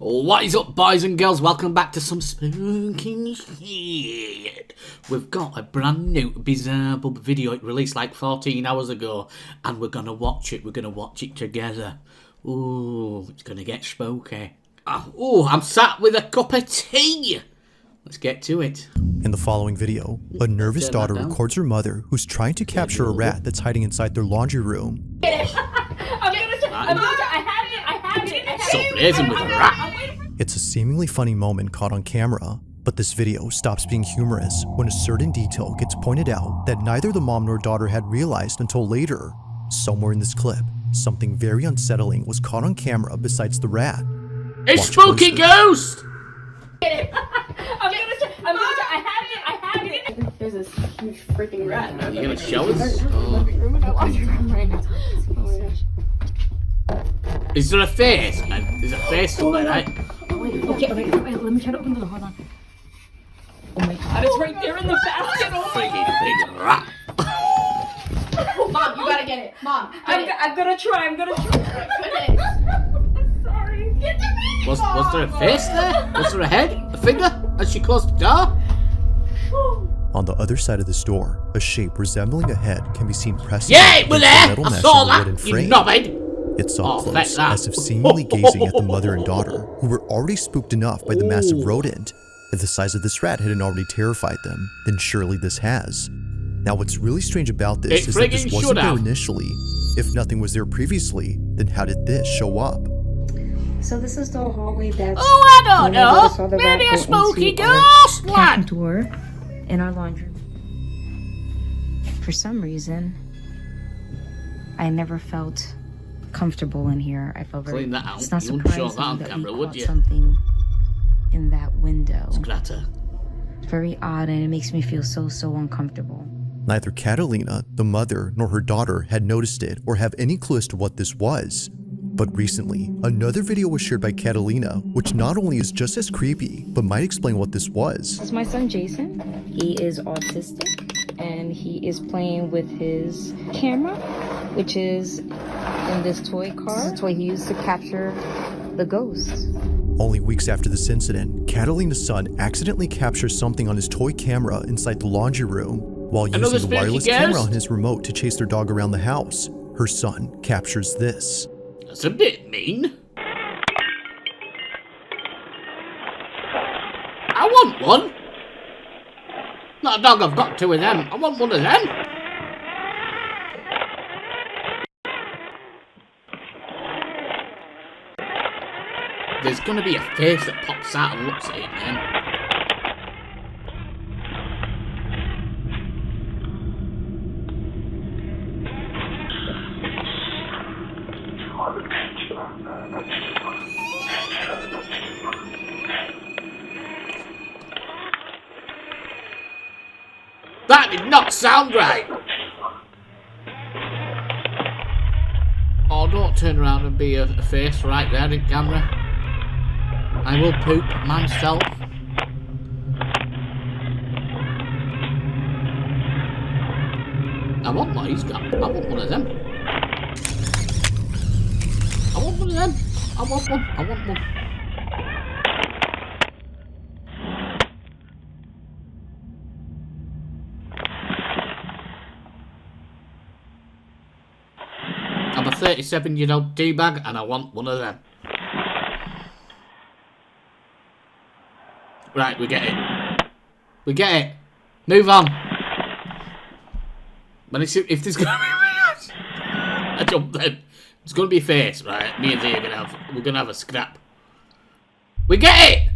What is up, boys and girls? Welcome back to some spooky shit. We've got a brand new bizarre video. It released like 14 hours ago, and we're gonna watch it. We're gonna watch it together. Ooh, it's gonna get spooky. Oh, I'm sat with a cup of tea. Let's get to it. In the following video, a nervous daughter records her mother who's trying to capture a rat that's hiding inside their laundry room. So blazing with a rat. It's a seemingly funny moment caught on camera, but this video stops being humorous when a certain detail gets pointed out that neither the mom nor daughter had realized until later. Somewhere in this clip, something very unsettling was caught on camera besides the rat. A spooky ghost! There's this huge freaking rat. Are you gonna show us? Is there a face? There's a face somewhere, right? Wait, let me try to open the door. Hold on. Oh my god, it's right there in the basket. Oh my Freaking big rat. Mom, you gotta get it. Mom, I'm gonna try. I'm sorry. Get the baby. Was there a face there? Was there a head? A finger? As she closed the door? On the other side of this door, a shape resembling a head can be seen pressing Yeah, we're there! metal I mesh saw of the wooden that! You frame. knobhead! It's so close, that. as if seemingly gazing at the mother and daughter, who were already spooked enough by the massive rodent. If the size of this rat hadn't already terrified them, then surely this has. Now what's really strange about this is that this wasn't there initially. If nothing was there previously, then how did this show up? So this is the hallway that's... Oh, I don't know. Maybe a spooky ghost lad. Door in our laundry room. For some reason, I never felt comfortable in here. I felt very... Clean that out. It's not You wouldn't show surprising that on that camera, we would caught you? something in that window. Scratter. It's very odd, and it makes me feel so uncomfortable. Neither Catalina, the mother, nor her daughter had noticed it or have any clue as to what this was. But recently, another video was shared by Catalina, which not only is just as creepy, but might explain what this was. This is my son Jason. He is autistic, and he is playing with his camera, which is in this toy car. It's a toy he used to capture the ghosts. Only weeks after this incident, Catalina's son accidentally captures something on his toy camera inside the laundry room. While using the wireless camera on his remote to chase their dog around the house, her son captures this. That's a bit mean. I want one. Not a dog, I've got two of them. I want one of them. There's gonna be a face that pops out and looks at it, man. That did not sound right. Oh, don't turn around and be a face right there in camera. I will poop myself. I want what he's got. I want one of them. I want one of them. I want one. I want one. I'm a 37-year-old D-bag and I want one of them. Right, we get it. We get it. Move on. But if there's gonna be I jump then. There's gonna be a face, right? Me and Z are we're gonna have a scrap. We get it!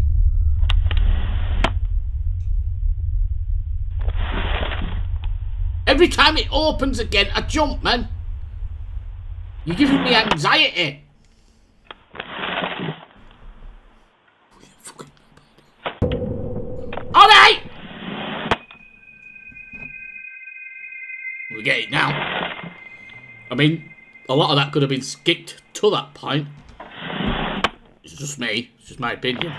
Every time it opens again, I jump, man. You're giving me anxiety. Alright! We get it now. I mean, a lot of that could have been skipped to that point. It's just me. It's just my opinion.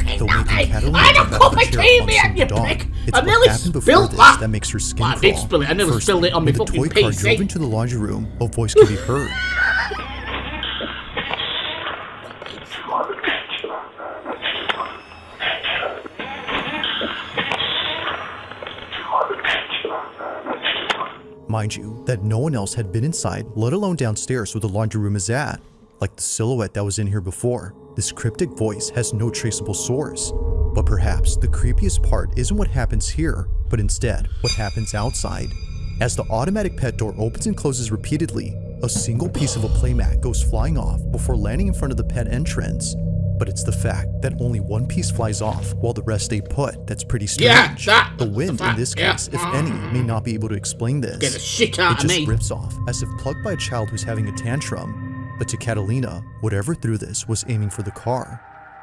Catalina I had a cup of tea, on man, you dog. prick! It's I what nearly happened before spilled this that. that makes her skin Well, I crawl. did spill it. I never Firstly, spilled it on my when the fucking toy car PC. drove into the laundry room, a voice could be heard. Mind you, that no one else had been inside, let alone downstairs where the laundry room is at. Like the silhouette that was in here before, this cryptic voice has no traceable source. But perhaps the creepiest part isn't what happens here, but instead what happens outside. As the automatic pet door opens and closes repeatedly, a single piece of a playmat goes flying off before landing in front of the pet entrance. But it's the fact that only one piece flies off while the rest stay put that's pretty strange. The wind in this case, if any, may not be able to explain this. Get the shit out It of just me. rips off as if plugged by a child who's having a tantrum. But to Catalina, whatever threw this was aiming for the car.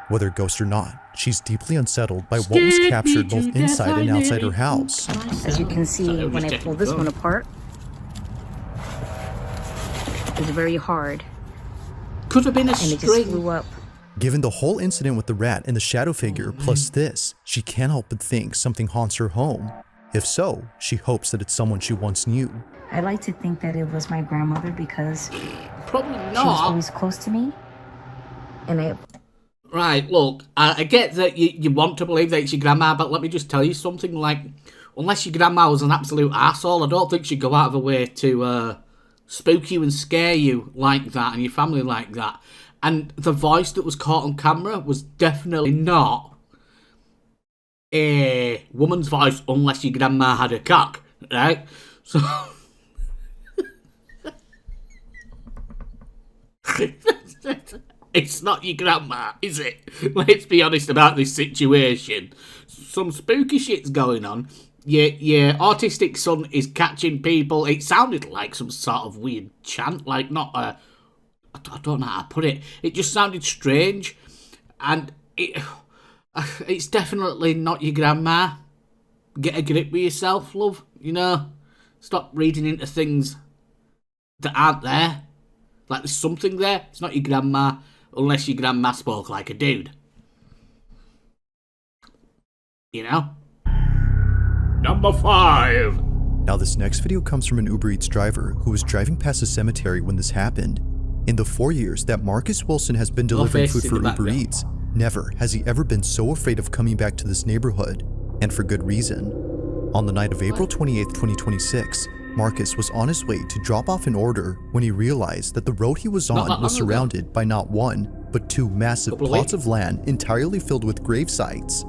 Whether ghost or not, she's deeply unsettled by what was captured both inside and outside her house. As you can see, when I pull this one apart, it's very hard, Could have been a and it just string. flew up. Given the whole incident with the rat and the shadow figure, plus this, she can't help but think something haunts her home. If so, she hopes that it's someone she once knew. I like to think that it was my grandmother because Probably she was not. always close to me, and I Right, look, I get that you want to believe that it's your grandma, but let me just tell you something, like, unless your grandma was an absolute arsehole, I don't think she'd go out of her way to spook you and scare you like that, and your family like that. And the voice that was caught on camera was definitely not a woman's voice unless your grandma had a cock, right? So... It's not your grandma, is it? Let's be honest about this situation. Some spooky shit's going on. Your autistic son is catching people. It sounded like some sort of weird chant, like not a... I don't know how to put it. It just sounded strange. And it's definitely not your grandma. Get a grip with yourself, love. You know? Stop reading into things that aren't there. Like there's something there. It's not your grandma. Unless your grandma spoke like a dude. You know? Number 5. Now this next video comes from an Uber Eats driver who was driving past a cemetery when this happened. In the 4 years that Marcus Wilson has been delivering food for Uber Eats, never has he ever been so afraid of coming back to this neighborhood, and for good reason. On the night of April 28, 2026, Marcus was on his way to drop off an order when he realized that the road he was on was surrounded by not one, but 2 massive plots of land entirely filled with grave sites.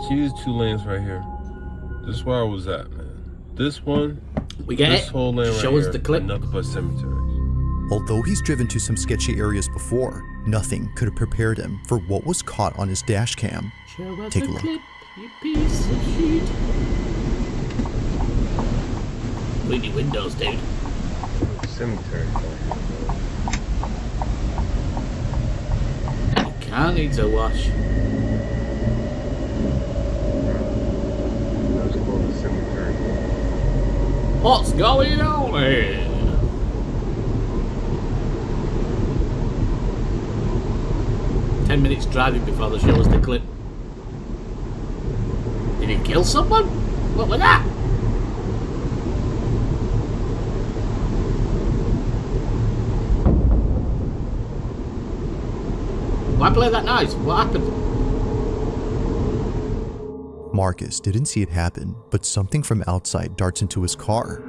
See these 2 lanes right here? This is where I was at, man. This one, we get this it. whole lane right Show here, us the clip. nothing but cemeteries. Although he's driven to some sketchy areas before, nothing could have prepared him for what was caught on his dash cam. Show us Take a the look. clip, you piece of shit. Windy windows, dude. Cemetery. Car needs a wash. Let's call the cemetery. What's going on here? Ten minutes driving before they show us the clip. Did he kill someone? What was that? Why play that noise? What happened? Marcus didn't see it happen, but something from outside darts into his car.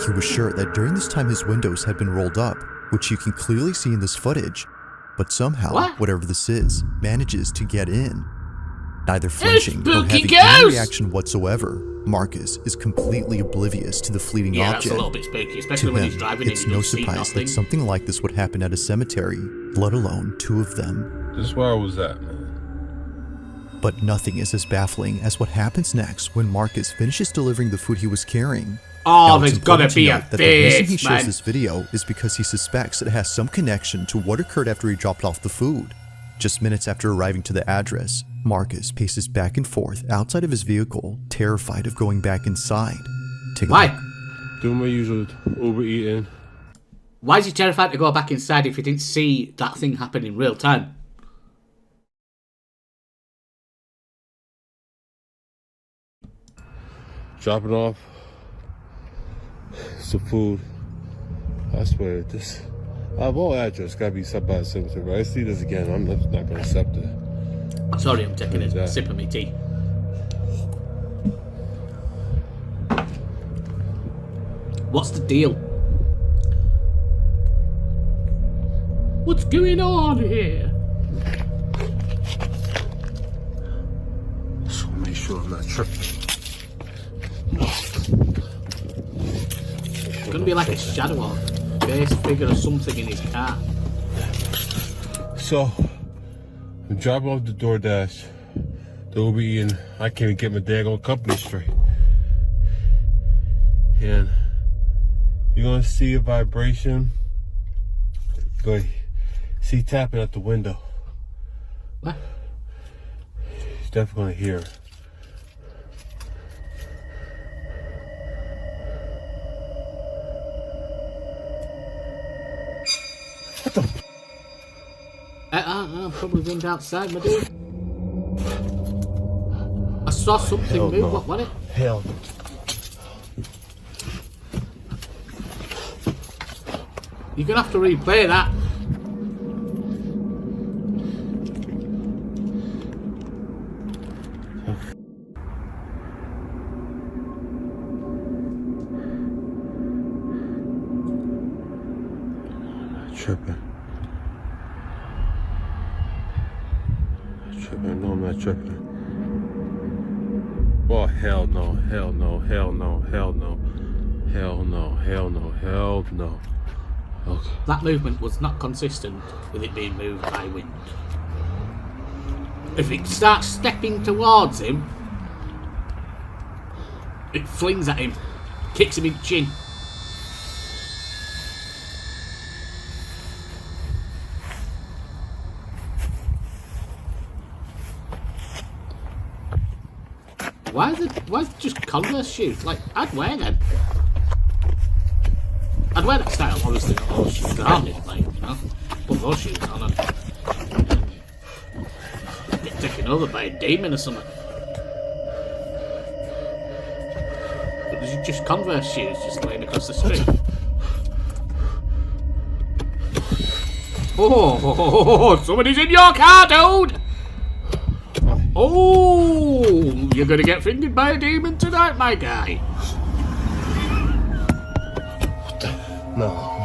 He was sure that during this time his windows had been rolled up, which you can clearly see in this footage, but somehow, whatever this is, manages to get in. Neither flinching or having any reaction whatsoever, Marcus is completely oblivious to the fleeting Yeah, object. that's a little bit spooky, especially when he's driving it's and you no don't see surprise nothing. that something like this would happen at a cemetery, let alone 2 of them. This is where I was at, man. But nothing is as baffling as what happens next when Marcus finishes delivering the food he was carrying. Oh, Now, it's there's gotta important to be a note that the reason he fix, shares man. this video is because he suspects it has some connection to what occurred after he dropped off the food. Just minutes after arriving to the address, Marcus paces back and forth outside of his vehicle, terrified of going back inside. Take a Why? look. Doing my usual Uber eating. Why is he terrified to go back inside if he didn't see that thing happen in real time? Dropping off some food. I swear, this our whole address gotta be set by a cemetery. I see this again, I'm not gonna accept it. Sorry, I'm taking a sip of my tea. What's the deal? What's going on here? Just wanna make sure I'm not tripping. It's gonna be like a shadow or face figure or something in his car. So, I'm dropping off the DoorDash. They'll be in. I can't even get my daggone company straight. And you're gonna see a vibration. You're gonna see tapping at the window. What? He's definitely gonna hear it. I probably went outside, my dude. I saw something Hell move. no. What was it? Hell no. You're gonna have to replay that. Tripping. Tripping. No, I'm not tripping. Oh, hell no. Hell no. Hell no. Hell no. Hell no. Hell no. Hell no. Okay. That movement was not consistent with it being moved by wind. If it starts stepping towards him, it flings at him, kicks him in the chin. Why is it just Converse shoes? Like, I'd wear them. I'd wear that style, obviously not those shoes on it, like, you know. Put those shoes on and get taken over by a demon or something. But these are just Converse shoes just laying across the street. Oh, somebody's in your car, dude! Oh, you're gonna get fingered by a demon tonight, my guy. No.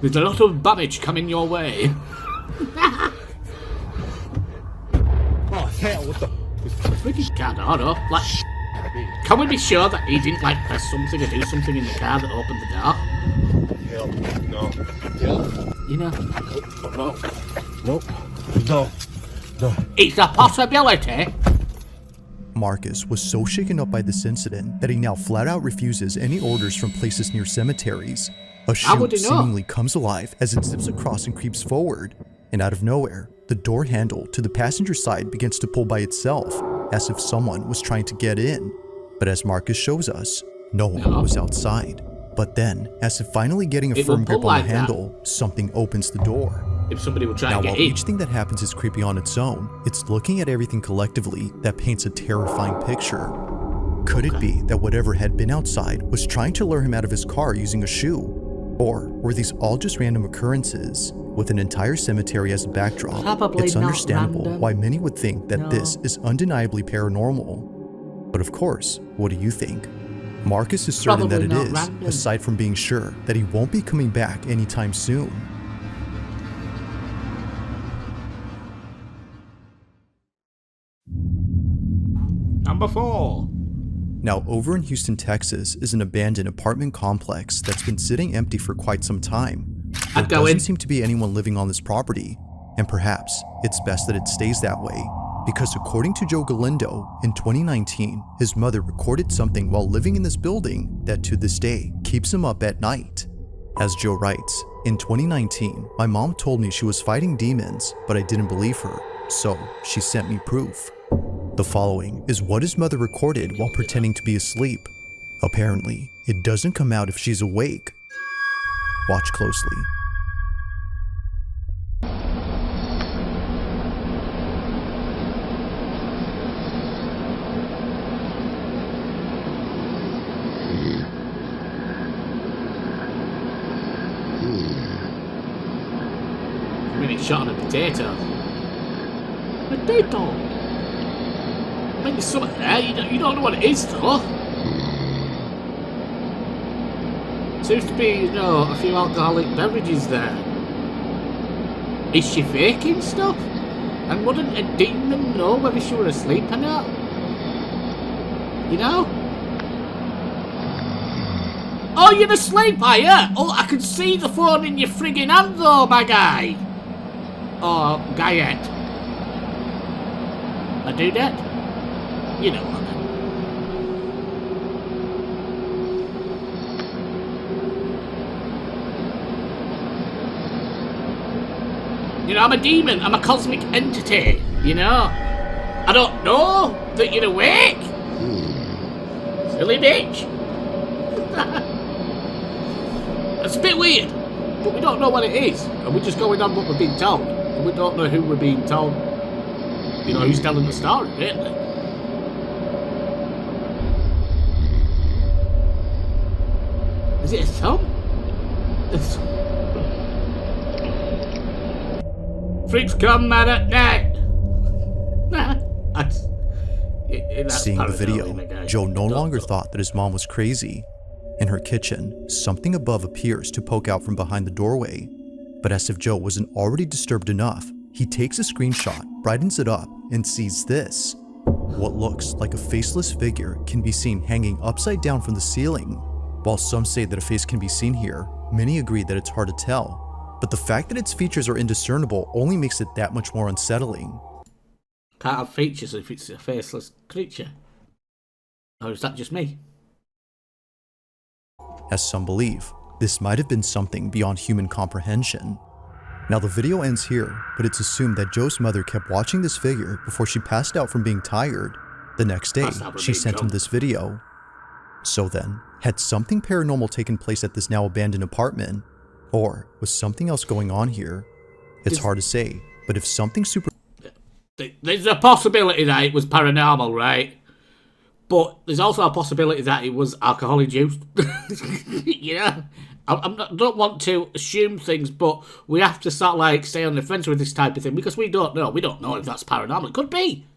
There's a lot of damage coming your way. Oh, hell, what the? Freaking car door, no? Like, can we be sure that he didn't, like, press something or do something in the car that opened the door? Hell, no. Hell, You know? no. Nope. No. No. It's a possibility. Marcus was so shaken up by this incident that he now flat out refuses any orders from places near cemeteries. A How would chute he know? seemingly comes alive as it zips across and creeps forward, and out of nowhere, the door handle to the passenger side begins to pull by itself, as if someone was trying to get in. But as Marcus shows us, no one was outside. But then, as if finally getting a It firm will grip pull on the like that. handle, something opens the door. If somebody would try Now, and while get in. each thing that happens is creepy on its own, it's looking at everything collectively that paints a terrifying picture. Could it be that whatever had been outside was trying to lure him out of his car using a shoe? Or were these all just random occurrences? With an entire cemetery as a backdrop, Probably it's not understandable random. why many would think that No. this is undeniably paranormal. But of course, what do you think? Marcus is certain Probably that it not is, random. aside from being sure that he won't be coming back anytime soon. Number 4. Now, over in Houston, Texas is an abandoned apartment complex that's been sitting empty for quite some time. There I'd go in. doesn't seem to be anyone living on this property, and perhaps it's best that it stays that way, because according to Joe Galindo, in 2019, his mother recorded something while living in this building that to this day keeps him up at night. As Joe writes, in 2019, my mom told me she was fighting demons, but I didn't believe her, so she sent me proof. The following is what his mother recorded while pretending to be asleep. Apparently, it doesn't come out if she's awake. Watch closely. I mean, it's shot on a potato. A people. I mean, there's something there. You don't know what it is, though. Seems to be, you know, a few alcoholic beverages there. Is she faking stuff? And wouldn't a demon know whether she were asleep or not? You know? Oh, you're asleep, are you? Oh, I can see the phone in your friggin' hand, though, my guy. Or Guyette. A dudette? You know what I mean. You know, I'm a demon. I'm a cosmic entity, you know? I don't know that you're awake. Silly bitch. It's a bit weird, but we don't know what it is. And we're just going on what we're being told. And we don't know who we're being told. You know, who's telling the story, really. Is it a thumb? Freaks come mad at night. Seeing the video, Joe no longer thought that his mom was crazy. In her kitchen, something above appears to poke out from behind the doorway. But as if Joe wasn't already disturbed enough, he takes a screenshot, brightens it up, and sees this. What looks like a faceless figure can be seen hanging upside down from the ceiling. While some say that a face can be seen here, many agree that it's hard to tell. But the fact that its features are indiscernible only makes it that much more unsettling. Can't have features if it's a faceless creature. Or is that just me? As some believe, this might have been something beyond human comprehension. Now the video ends here, but it's assumed that Joe's mother kept watching this figure before she passed out from being tired. The next day, she sent him this video. So then, had something paranormal taken place at this now abandoned apartment? Or was something else going on here? It's hard to say, but if something super... There's a possibility that it was paranormal, right? But there's also a possibility that it was alcohol induced. You know? I don't want to assume things, but we have to start like stay on the fence with this type of thing because we don't know. We don't know if that's paranormal. It could be,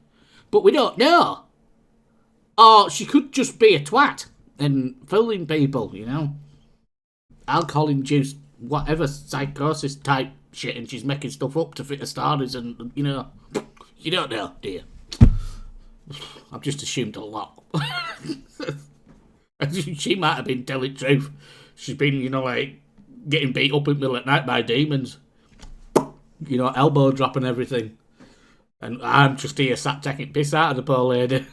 but we don't know. Or she could just be a twat and fooling people, you know? Alcohol induced whatever psychosis type shit, and she's making stuff up to fit her stories, and you know, you don't know, do you? I've just assumed a lot. She might have been telling the truth. She's been, you know, like, getting beat up in the middle of the night by demons. You know, elbow dropping everything. And I'm just here sat taking piss out of the poor lady.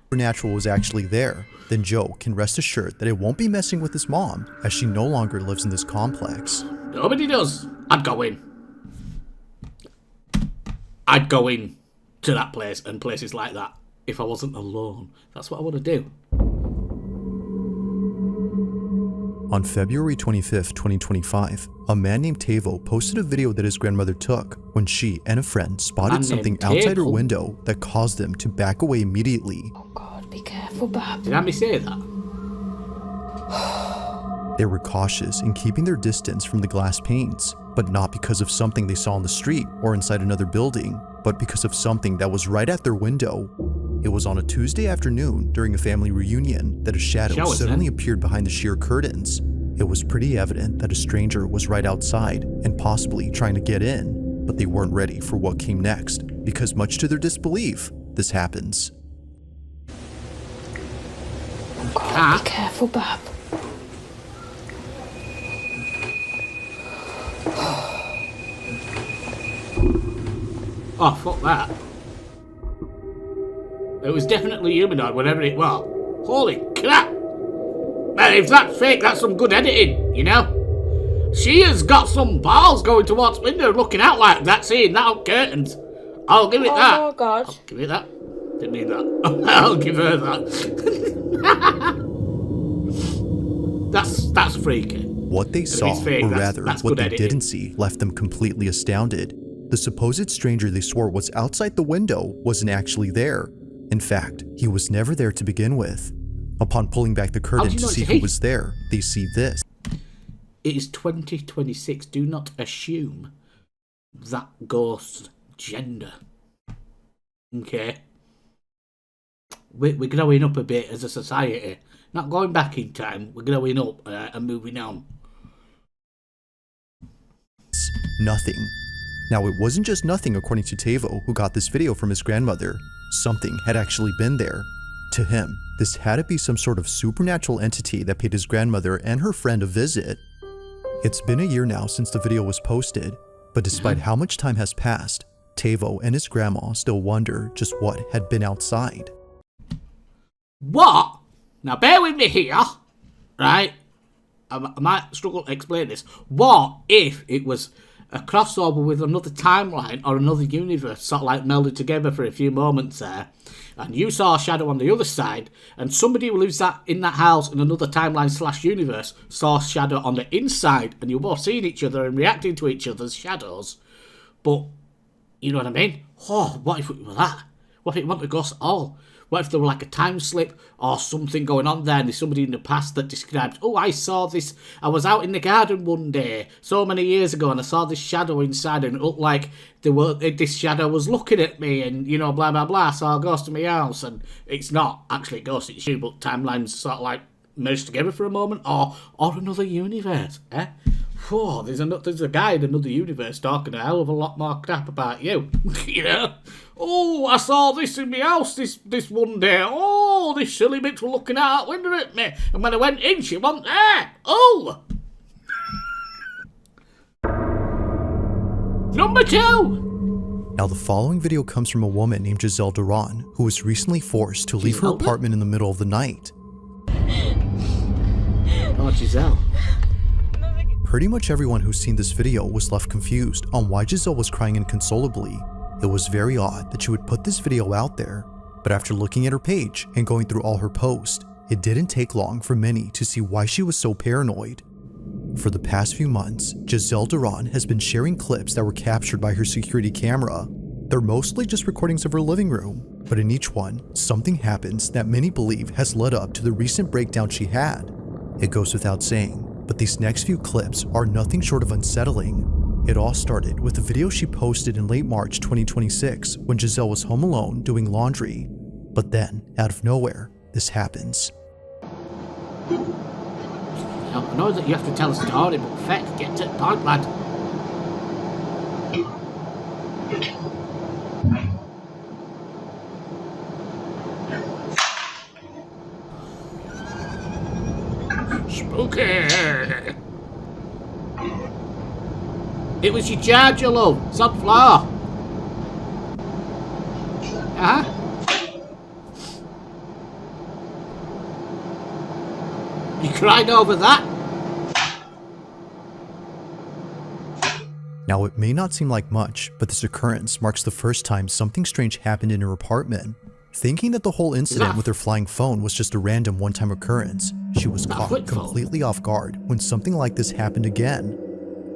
Supernatural was actually there, then Joe can rest assured that it won't be messing with his mom, as she no longer lives in this complex. Nobody does. I'd go in. I'd go in to that place and places like that if I wasn't alone. That's what I want to do. On February 25th, 2025, a man named Tavo posted a video that his grandmother took when she and a friend spotted something outside her window that caused them to back away immediately. Oh God, be careful, Bob. Did Amy say that? They were cautious in keeping their distance from the glass panes, but not because of something they saw on the street or inside another building, but because of something that was right at their window. It was on a Tuesday afternoon during a family reunion that a shadow suddenly appeared behind the sheer curtains. It was pretty evident that a stranger was right outside and possibly trying to get in, but they weren't ready for what came next, because much to their disbelief, this happens. Oh, be careful, Bob. Oh, fuck that. It was definitely humanoid, whatever it was. Holy crap! Man, if that's fake, that's some good editing, you know? She has got some balls going towards window, looking out like that, seeing that out curtains. I'll give it that. Oh, God. I'll give it that. Didn't mean that. I'll give her that. That's freaky. What they saw, fake, or rather, that's what they editing. didn't see, left them completely astounded. The supposed stranger they swore was outside the window wasn't actually there. In fact, he was never there to begin with. Upon pulling back the curtain to see who was there, they see this. It is 2026. Do not assume that ghosts gender. Okay. We're growing up a bit as a society. Not going back in time, we're growing up and moving on. Nothing. Now, it wasn't just nothing according to Tavo, who got this video from his grandmother. Something had actually been there. To him, this had to be some sort of supernatural entity that paid his grandmother and her friend a visit. It's been a year now since the video was posted, but despite how much time has passed, Tavo and his grandma still wonder just what had been outside. What? Now bear with me here, right? I might struggle to explain this. What if it was a crossover with another timeline or another universe, sort of like melded together for a few moments there, and you saw a shadow on the other side, and somebody who lives in that house in another timeline / universe saw a shadow on the inside, and you're both seeing each other and reacting to each other's shadows, but, you know what I mean? Oh, what if it were that? What if it wasn't a ghost at all? What if there were like a time slip or something going on there and there's somebody in the past that describes, oh, I saw this, I was out in the garden one day so many years ago and I saw this shadow inside and it looked like this shadow was looking at me and, you know, blah, blah, blah, I saw a ghost in my house. And it's not actually a ghost, it's you, but timelines sort of like merged together for a moment. Or another universe, eh? Oh, there's a guy in another universe talking a hell of a lot more crap about you, you know? Oh, I saw this in my house this one day. Oh, this silly bitch was looking out the window at me. And when I went in, she wasn't there. Oh! Number 2! Now, the following video comes from a woman named Giselle Duran, who was recently forced to leave her apartment in the middle of the night. Oh, Giselle. Pretty much everyone who's seen this video was left confused on why Giselle was crying inconsolably. It was very odd that she would put this video out there, but after looking at her page and going through all her posts, it didn't take long for many to see why she was so paranoid. For the past few months, Giselle Duran has been sharing clips that were captured by her security camera. They're mostly just recordings of her living room, but in each one, something happens that many believe has led up to the recent breakdown she had. It goes without saying, but these next few clips are nothing short of unsettling. It all started with a video she posted in late March 2026 when Giselle was home alone doing laundry. But then, out of nowhere, this happens. I know that you have to tell a story, but feck, get to the point, lad. Spooky! It was your charger, love. It's on the floor. You cried over that? Now, it may not seem like much, but this occurrence marks the first time something strange happened in her apartment. Thinking that the whole incident with her flying phone was just a random one-time occurrence, she was caught completely off guard when something like this happened again.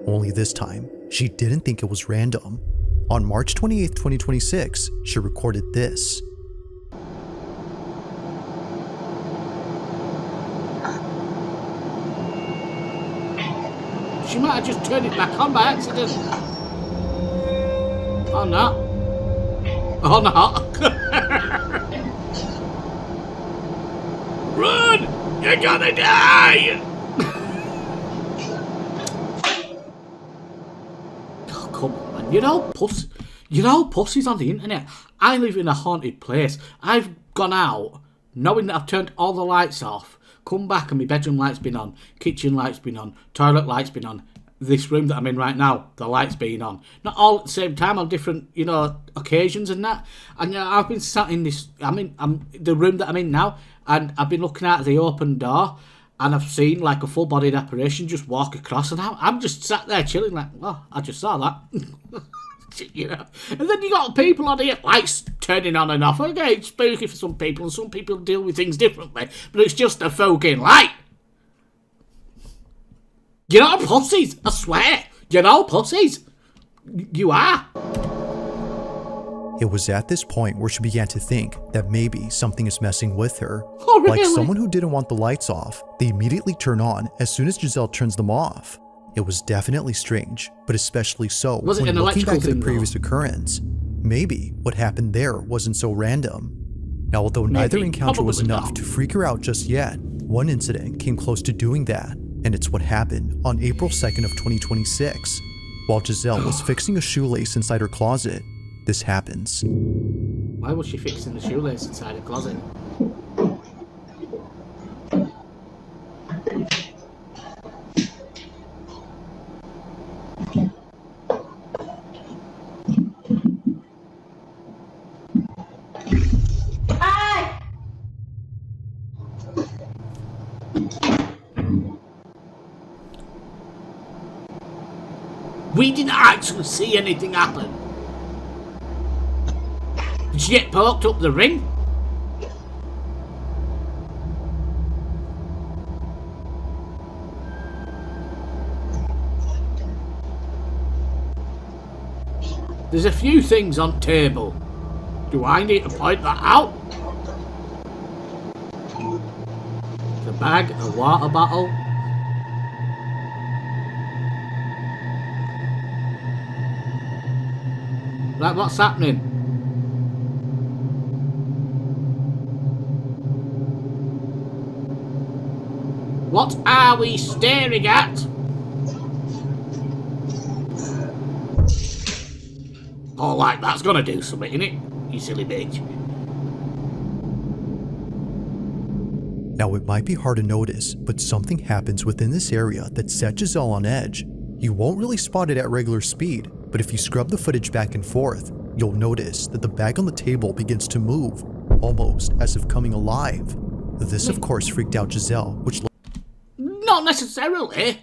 Only this time, she didn't think it was random. On March 28, 2026, she recorded this. She might have just turned it back on by accident. Or not. Or not. Run! You're gonna die! Oh, come on, man. You know pussies on the internet. I live in a haunted place. I've gone out knowing that I've turned all the lights off. Come back and my bedroom light's been on, kitchen light's been on, toilet light's been on. This room that I'm in right now, the light's been on. Not all at the same time, on different, occasions and that. And I've been sat in this, I'm the room that I'm in now, and I've been looking out the open door, and I've seen like a full-bodied apparition just walk across, and I'm just sat there chilling like, oh, I just saw that. And then you got people on here, lights turning on and off. Okay, it's spooky for some people, and some people deal with things differently, but it's just a fucking light. You're not pussies, I swear. You're not pussies. You are. It was at this point where she began to think that maybe something is messing with her. Oh, really? Like someone who didn't want the lights off, they immediately turn on as soon as Giselle turns them off. It was definitely strange, but especially so when looking back at the previous occurrence. maybe what happened there wasn't so random. Now, although neither encounter was enough to freak her out just yet, one incident came close to doing that, and it's what happened on April 2nd of 2026. While Giselle was fixing a shoelace inside her closet, this happens. Why was she fixing the shoelace inside her closet? We didn't actually see anything happen. Did she get poked up the ring? There's a few things on table. Do I need to point that out? The bag, a water bottle. Right, what's happening? What are we staring at? Oh, like that's gonna do something, innit? You silly bitch. Now, it might be hard to notice, but something happens within this area that set Giselle on edge. You won't really spot it at regular speed, but if you scrub the footage back and forth, you'll notice that the bag on the table begins to move, almost as if coming alive. This, of course, freaked out Giselle, which... Not necessarily.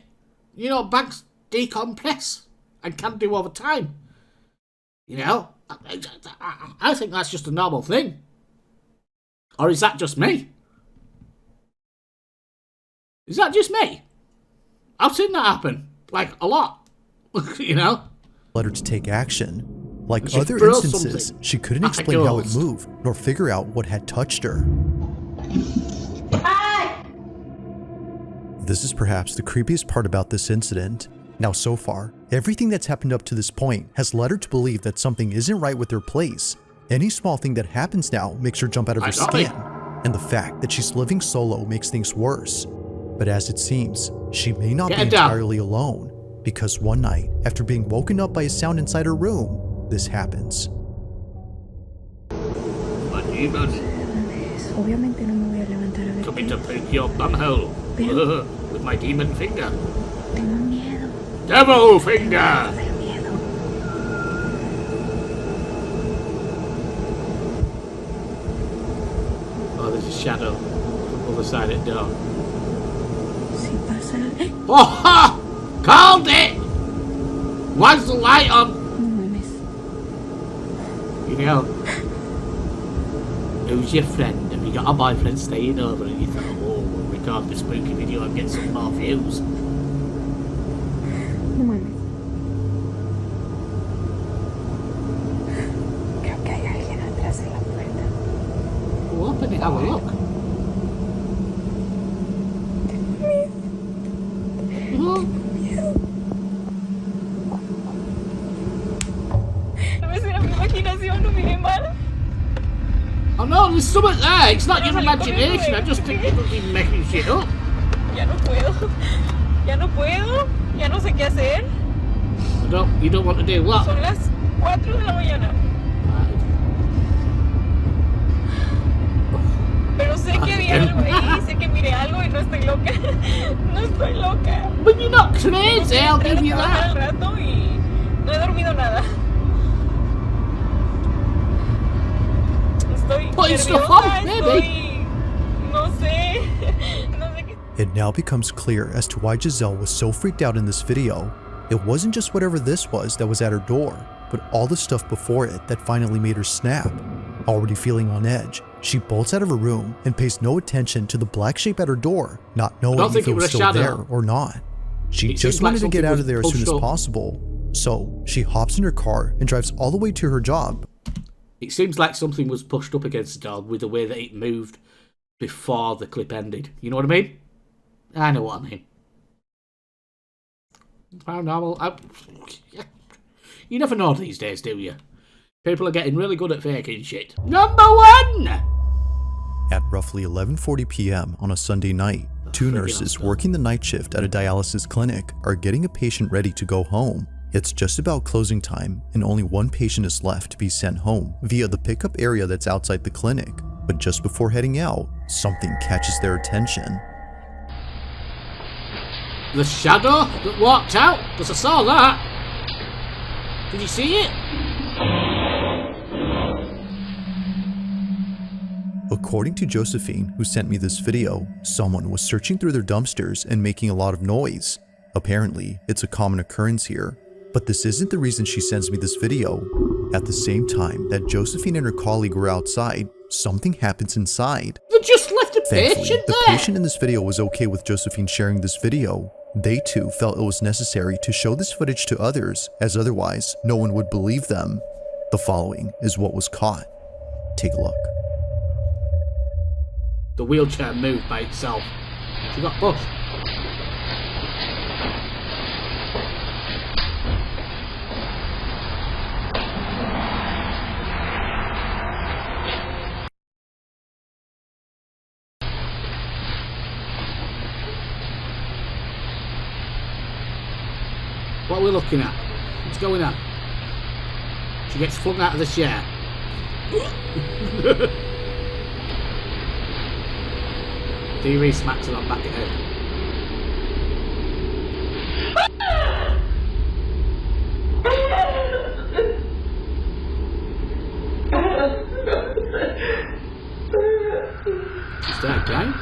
You know, bags decompress and can do over time. You know, I think that's just a normal thing. Or is that just me? Is that just me? I've seen that happen. Like, a lot. You know? led her to take action. Like She other threw instances, something she couldn't at the explain how it ghost. moved, nor figure out what had touched her. This is perhaps the creepiest part about this incident. Now so far, everything that's happened up to this point has led her to believe that something isn't right with her place. Any small thing that happens now makes her jump out of her Exactly. skin, and the fact that she's living solo makes things worse. But as it seems, she may not Get be it down. entirely alone, because one night, after being woken up by a sound inside her room, this happens. My demon, Obviamente no me voy a levantar a ver. coming to poke your bumhole with my demon finger. Tengo miedo, Devil finger! tengo miedo. Oh, there's a shadow from the other side of the door. Si pasa, Oh, ha! Called it! Why's the light on? no mames. You know, who's your friend? Have you got a boyfriend staying over and you thought, oh, we'll record this spooky video and get some more views? No mames. Creo que hay alguien atrás de la puerta. Well, open it, have a look. Oh, Tal vez era mi imaginación, no miré mal. oh no, there's something there. It's not your imagination. I just think you're fucking making shit up. Ya no puedo. Ya no puedo. Ya no sé qué hacer. You don't want to do what? Son las 4 de la mañana. Pero sé que vi algo ahí. Sé que miré algo y no estoy loca. No estoy loca. But you're not crazy, I'll Entré a give you trabajar al that. rato y no he dormido nada. Estoy Putting stuff nerviosa, on, maybe. estoy... No sé. No sé qué... It now becomes clear as to why Giselle was so freaked out in this video. It wasn't just whatever this was that was at her door, but all the stuff before it that finally made her snap. Already feeling on edge, she bolts out of her room and pays no attention to the black shape at her door, not knowing don't if think it it was was a still shadow. there or not. She It just seems like wanted to get something out was of there as soon as pushed up. possible, so she hops in her car and drives all the way to her job. It seems like something was pushed up against the door with the way that it moved before the clip ended. You know what I mean? I know what I mean. Paranormal. You never know these days, do you? People are getting really good at faking shit. Number 1! At roughly 11:40 p.m. on a Sunday night, two nurses working the night shift at a dialysis clinic are getting a patient ready to go home. It's just about closing time and only one patient is left to be sent home via the pickup area that's outside the clinic. But just before heading out, something catches their attention. The shadow that walked out? Because I saw that. Did you see it? According to Josephine, who sent me this video, someone was searching through their dumpsters and making a lot of noise. Apparently, it's a common occurrence here. But this isn't the reason she sends me this video. At the same time that Josephine and her colleague were outside, something happens inside. They just left a Thankfully, patient the there. patient in this video was okay with Josephine sharing this video. They too felt it was necessary to show this footage to others, as otherwise no one would believe them. The following is what was caught. Take a look. The wheelchair moved by itself. She got pushed. What are we looking at? What's going on? She gets flung out of the chair. TV smacks her on back of head. She's dead, right?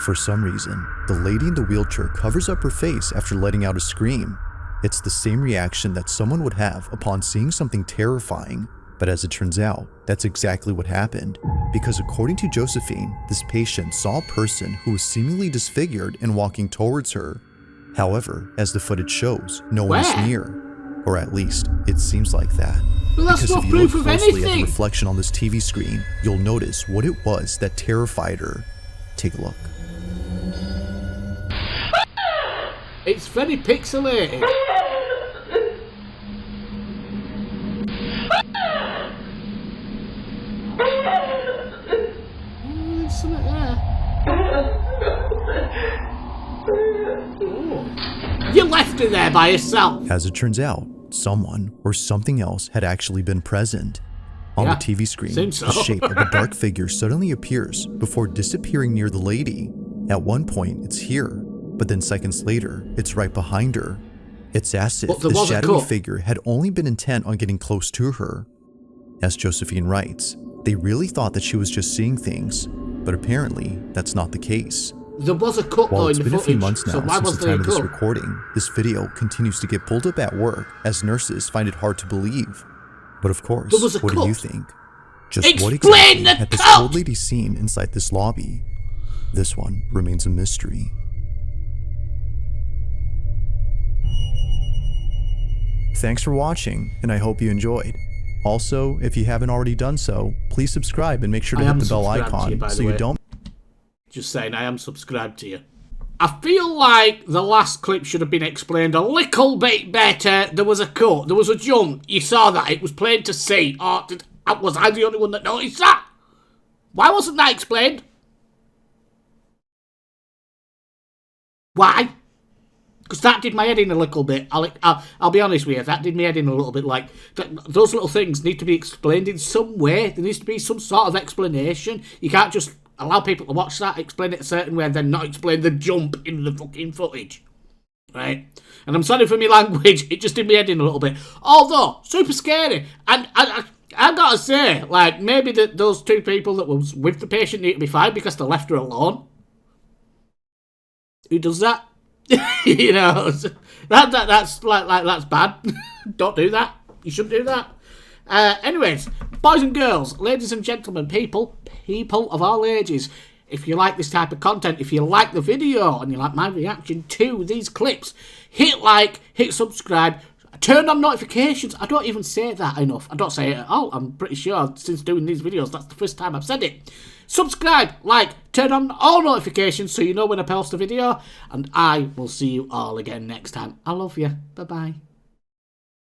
For some reason, the lady in the wheelchair covers up her face after letting out a scream. It's the same reaction that someone would have upon seeing something terrifying. But as it turns out, that's exactly what happened. Because according to Josephine, this patient saw a person who was seemingly disfigured and walking towards her. However, as the footage shows, no one is near. Or at least, it seems like that. Well, that's Because not if you look proof of closely at the anything. reflection on this TV screen, you'll notice what it was that terrified her. Take a look. It's very pixelated. There's something there. Oh. You left her there by herself. As it turns out, someone or something else had actually been present. On Yeah, the TV screen, seems so. the shape of a dark figure suddenly appears before disappearing near the lady. At one point, it's here, but then seconds later, it's right behind her. It's as if But there this was a shadowy cut. figure had only been intent on getting close to her. As Josephine writes, they really thought that she was just seeing things, but apparently that's not the case. There was a cut While though it's in the been a few footage, months now so why since was the there time a of this cut? recording, this video continues to get pulled up at work as nurses find it hard to believe. But of course, There was a what do you cut. think? Just what Explain exactly the had this cut! old lady seen inside this lobby? This one remains a mystery. Thanks for watching, and I hope you enjoyed. Also, if you haven't already done so, please subscribe and make sure to I hit am the bell subscribed to you, icon by so the you way. don't Just saying, I am subscribed to you. I feel like the last clip should have been explained a little bit better. There was a cut, there was a jump. You saw that, it was plain to see. Or was I the only one that noticed that? Why wasn't that explained? Why? Because that did my head in a little bit. I'll be honest with you, that did my head in a little bit. Like, those little things need to be explained in some way. There needs to be some sort of explanation. You can't just allow people to watch that, explain it a certain way, and then not explain the jump in the fucking footage. Right? And I'm sorry for my language, it just did my head in a little bit. Although, super scary. And I gotta say, like, maybe those two people that was with the patient need to be fired because they left her alone. Who does that? You know, that's like that's bad. Don't do that. You shouldn't do that. Anyways, boys and girls, ladies and gentlemen, people of all ages, if you like this type of content, if you like the video and you like my reaction to these clips, hit like, hit subscribe, turn on notifications. I don't even say that enough. I don't say it at all. I'm pretty sure since doing these videos, that's the first time I've said it. Subscribe, like, turn on all notifications so you know when I post a video, and I will see you all again next time. I love you. Bye-bye.